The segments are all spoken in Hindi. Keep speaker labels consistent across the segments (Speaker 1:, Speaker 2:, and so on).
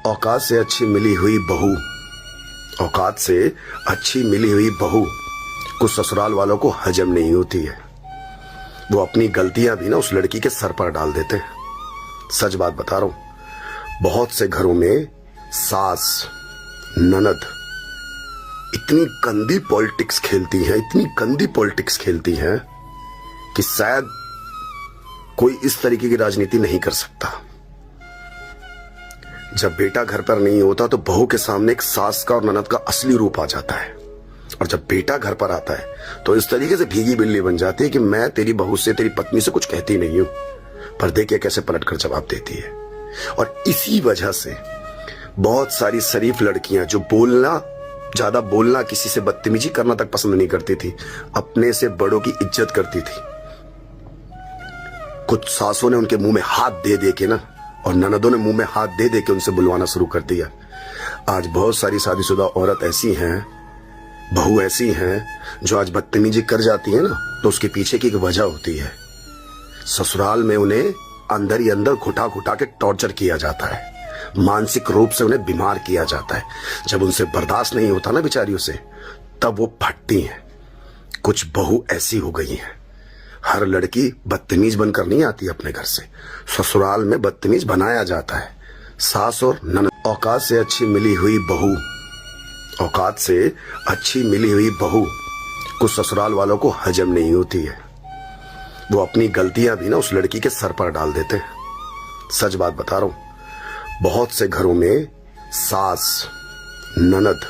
Speaker 1: औकात से अच्छी मिली हुई बहू, औकात से अच्छी मिली हुई बहू कुछ ससुराल वालों को हजम नहीं होती है। वो अपनी गलतियां भी ना उस लड़की के सर पर डाल देते हैं। सच बात बता रहा हूं, बहुत से घरों में सास ननद इतनी गंदी पॉलिटिक्स खेलती हैं, इतनी गंदी पॉलिटिक्स खेलती हैं कि शायद कोई इस तरीके की राजनीति नहीं कर सकता। जब बेटा घर पर नहीं होता तो बहू के सामने एक सास का और ननद का असली रूप आ जाता है, और जब बेटा घर पर आता है तो इस तरीके से भीगी बिल्ली बन जाती है कि मैं तेरी बहू से, तेरी पत्नी से कुछ कहती नहीं हूं, पर देखिए कैसे पलटकर जवाब देती है। और इसी वजह से बहुत सारी शरीफ लड़कियां जो ज्यादा बोलना, किसी से बदतमीजी करना तक पसंद नहीं करती थी, अपने से बड़ों की इज्जत करती थी, कुछ सासों ने उनके मुंह में हाथ दे दे के ना, और ननदों ने मुंह में हाथ दे दे के उनसे बुलवाना शुरू कर दिया। आज बहुत सारी शादीशुदा औरत ऐसी हैं, बहू ऐसी हैं जो आज बदतमीजी कर जाती है ना, तो उसके पीछे की एक वजह होती है। ससुराल में उन्हें अंदर ही अंदर घुटा घुटा के टॉर्चर किया जाता है, मानसिक रूप से उन्हें बीमार किया जाता है। जब उनसे बर्दाश्त नहीं होता ना बेचारियों से, तब वो फटती हैं। कुछ बहू ऐसी हो गई हैं। हर लड़की बदतमीज बनकर नहीं आती अपने घर से, ससुराल में बदतमीज बनाया जाता है। सास और ननद, औकात से अच्छी मिली हुई बहू, औकात से अच्छी मिली हुई बहू कुछ ससुराल वालों को हजम नहीं होती है। वो अपनी गलतियां भी ना उस लड़की के सर पर डाल देते हैं। सच बात बता रहा हूं, बहुत से घरों में सास ननद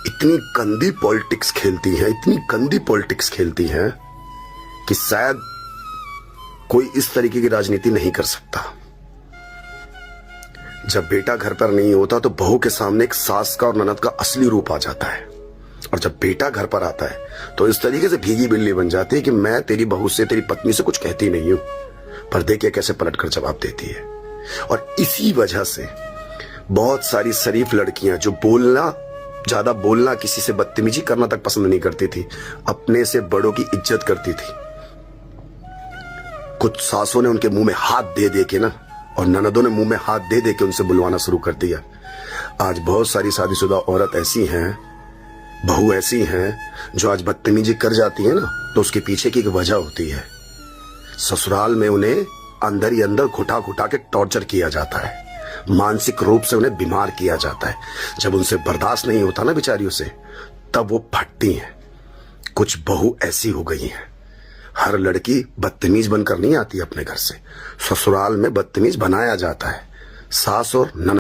Speaker 1: इतनी गंदी पॉलिटिक्स खेलती हैं, इतनी गंदी पॉलिटिक्स खेलती हैं कि शायद कोई इस तरीके की राजनीति नहीं कर सकता। जब बेटा घर पर नहीं होता तो बहू के सामने एक सास का और ननद का असली रूप आ जाता है, और जब बेटा घर पर आता है तो इस तरीके से भीगी बिल्ली बन जाती है कि मैं तेरी बहू से, तेरी पत्नी से कुछ कहती नहीं हूं, पर देखिए कैसे पलटकर जवाब देती है। और इसी वजह से बहुत सारी शरीफ लड़कियां जो ज्यादा बोलना, किसी से बदतमीजी करना तक पसंद नहीं करती थी, अपने से बड़ों की इज्जत करती थी, कुछ सासों ने उनके मुंह में हाथ दे दे के ना, और ननदों ने मुंह में हाथ दे दे के उनसे बुलवाना शुरू कर दिया। आज बहुत सारी शादीशुदा औरत ऐसी हैं, बहू ऐसी हैं जो आज बदतमीजी कर जाती है ना, तो उसके पीछे की एक वजह होती है। ससुराल में उन्हें अंदर ही अंदर घुटा घुटा के टॉर्चर किया जाता है, मानसिक रूप से उन्हें बीमार किया जाता है। जब उनसे बर्दाश्त नहीं होता ना बेचारियों से, तब वो फटती हैं। कुछ बहू ऐसी हो गई हैं। हर लड़की बदतमीज बनकर नहीं आती अपने घर से, ससुराल में बदतमीज बनाया जाता है। सास और ननद